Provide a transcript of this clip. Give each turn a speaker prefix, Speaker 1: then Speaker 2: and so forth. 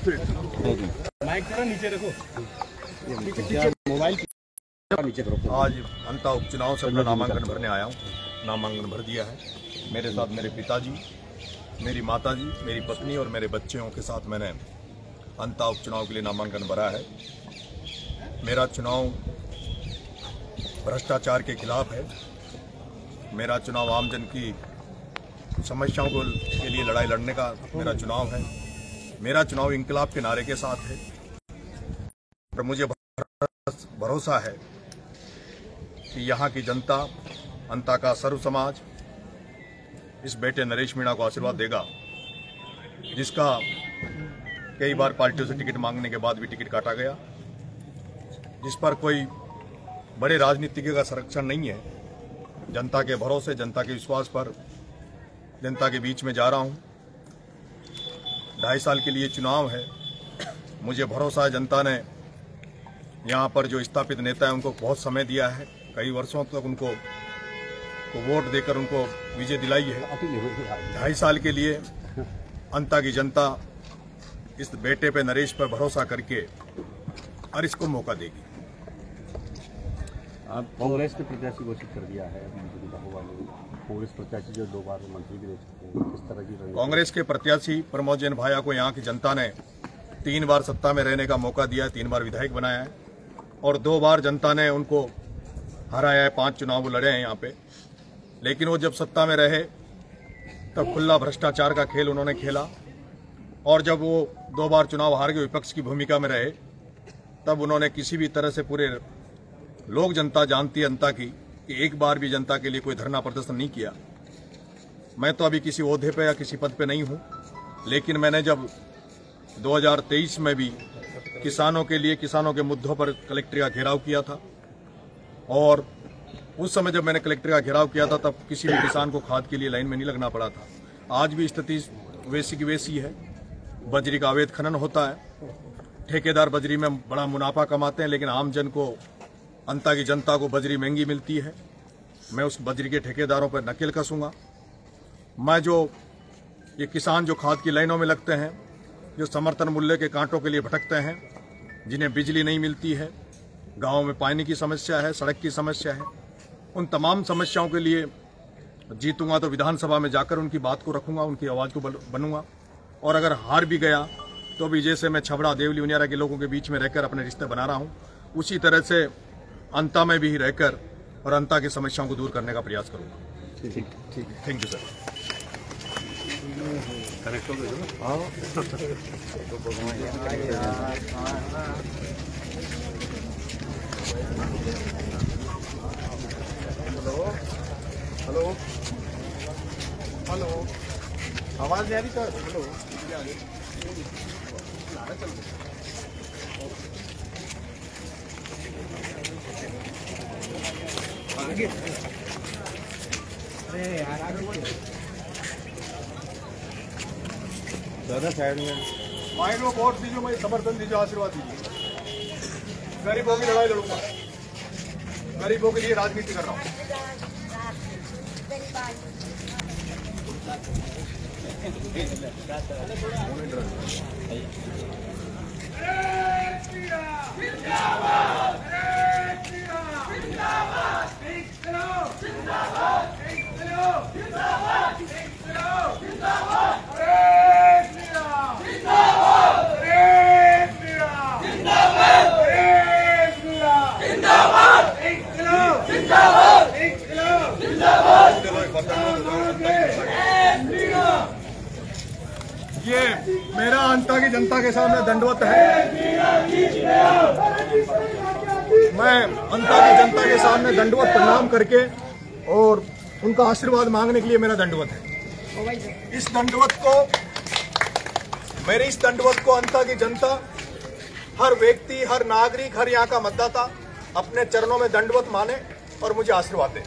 Speaker 1: Mic जरा नीचे रखो, मोबाइल नीचे रखो।
Speaker 2: आज अंता उपचुनाव से अपना नामांकन भरने आया हूँ। नामांकन भर दिया है। मेरे साथ मेरे पिताजी, मेरी माताजी, मेरी पत्नी और मेरे बच्चों के साथ मैंने अंता उपचुनाव के लिए नामांकन भरा है। मेरा चुनाव भ्रष्टाचार के खिलाफ है। मेरा चुनाव आमजन की समस्याओं के लिए लड़ाई लड़ने का मेरा चुनाव है। मेरा चुनाव इंकलाब के नारे के साथ है और मुझे भरोसा है कि यहाँ की जनता, अंता का सर्व समाज इस बेटे नरेश मीणा को आशीर्वाद देगा, जिसका कई बार पार्टियों से टिकट मांगने के बाद भी टिकट काटा गया, जिस पर कोई बड़े राजनीतिज्ञ का संरक्षण नहीं है। जनता के भरोसे, जनता के विश्वास पर जनता के बीच में जा रहा हूं। 2.5 साल के लिए चुनाव है। मुझे भरोसा है जनता ने यहाँ पर जो स्थापित नेता है उनको बहुत समय दिया है। कई वर्षों तक उनको वोट देकर उनको विजय दिलाई है। 2.5 साल के लिए अंता की जनता इस बेटे पे, नरेश पर भरोसा करके और इसको मौका देगी।
Speaker 1: आप कांग्रेस के प्रत्याशी घोषित कर दिया है कांग्रेस प्रत्याशी जो 2 बार मंत्री भी रह चुके हैं, किस तरह की
Speaker 2: कांग्रेस के प्रत्याशी प्रमोद जैन भाया को यहाँ की जनता ने 3 बार सत्ता में रहने का मौका दिया है, 3 बार विधायक बनाया है और 2 बार जनता ने उनको हराया है। 5 चुनाव वो लड़े हैं यहाँ पे, लेकिन वो जब सत्ता में रहे तब खुला भ्रष्टाचार का खेल उन्होंने खेला और जब वो 2 बार चुनाव हार के विपक्ष की भूमिका में रहे तब उन्होंने किसी भी तरह से, पूरे लोग जनता जानती है अंता की, कि एक बार भी जनता के लिए कोई धरना प्रदर्शन नहीं किया। मैं तो अभी किसी ओहदे पे या किसी पद पे नहीं हूं, लेकिन मैंने जब 2023 में भी किसानों के लिए, किसानों के मुद्दों पर कलेक्टर का घेराव किया था और उस समय जब मैंने कलेक्टर का घेराव किया था तब किसी भी किसान को खाद के लिए लाइन में नहीं लगना पड़ा था। आज भी स्थिति वैसी की वैसी है। बजरी का अवैध खनन होता है, ठेकेदार बजरी में बड़ा मुनाफा कमाते हैं, लेकिन आम जन को, अंता की जनता को बजरी महंगी मिलती है। मैं उस बजरी के ठेकेदारों पर नकेल कसूंगा। मैं जो ये किसान जो खाद की लाइनों में लगते हैं, जो समर्थन मूल्य के कांटों के लिए भटकते हैं, जिन्हें बिजली नहीं मिलती है, गाँव में पानी की समस्या है, सड़क की समस्या है, उन तमाम समस्याओं के लिए जीतूंगा तो विधानसभा में जाकर उनकी बात को रखूंगा, उनकी आवाज़ को बनूंगा। और अगर हार भी गया तो भी जैसे मैं छबड़ा, देवली, उनियारा के लोगों के बीच में रहकर अपने रिश्ते बना रहा हूं, उसी तरह से अंता में भी रहकर और अंता की समस्याओं को दूर करने का प्रयास करूंगा।
Speaker 1: ठीक है,
Speaker 2: थैंक यू सर।
Speaker 1: कनेक्ट हो गए।
Speaker 2: हेलो हेलो, आवाज नहीं आ रही सर? हेलो, आगे। अरे यार आगे ज़्यादा साइड में माइंड में वोट दीजिए, मुझे समर्थन दीजिए, आशीर्वाद दीजिए। गरीबों की लड़ाई लड़ूंगा, गरीबों के लिए राजनीति कर रहा हूँ। ये मेरा अंता की जनता के सामने दंडवत है। मैं अंता की जनता के सामने दंडवत प्रणाम करके और उनका आशीर्वाद मांगने के लिए मेरा दंडवत है। इस दंडवत को अंता की जनता, हर व्यक्ति, हर नागरिक, हर यहाँ का मतदाता अपने चरणों में दंडवत माने और मुझे आशीर्वाद दे।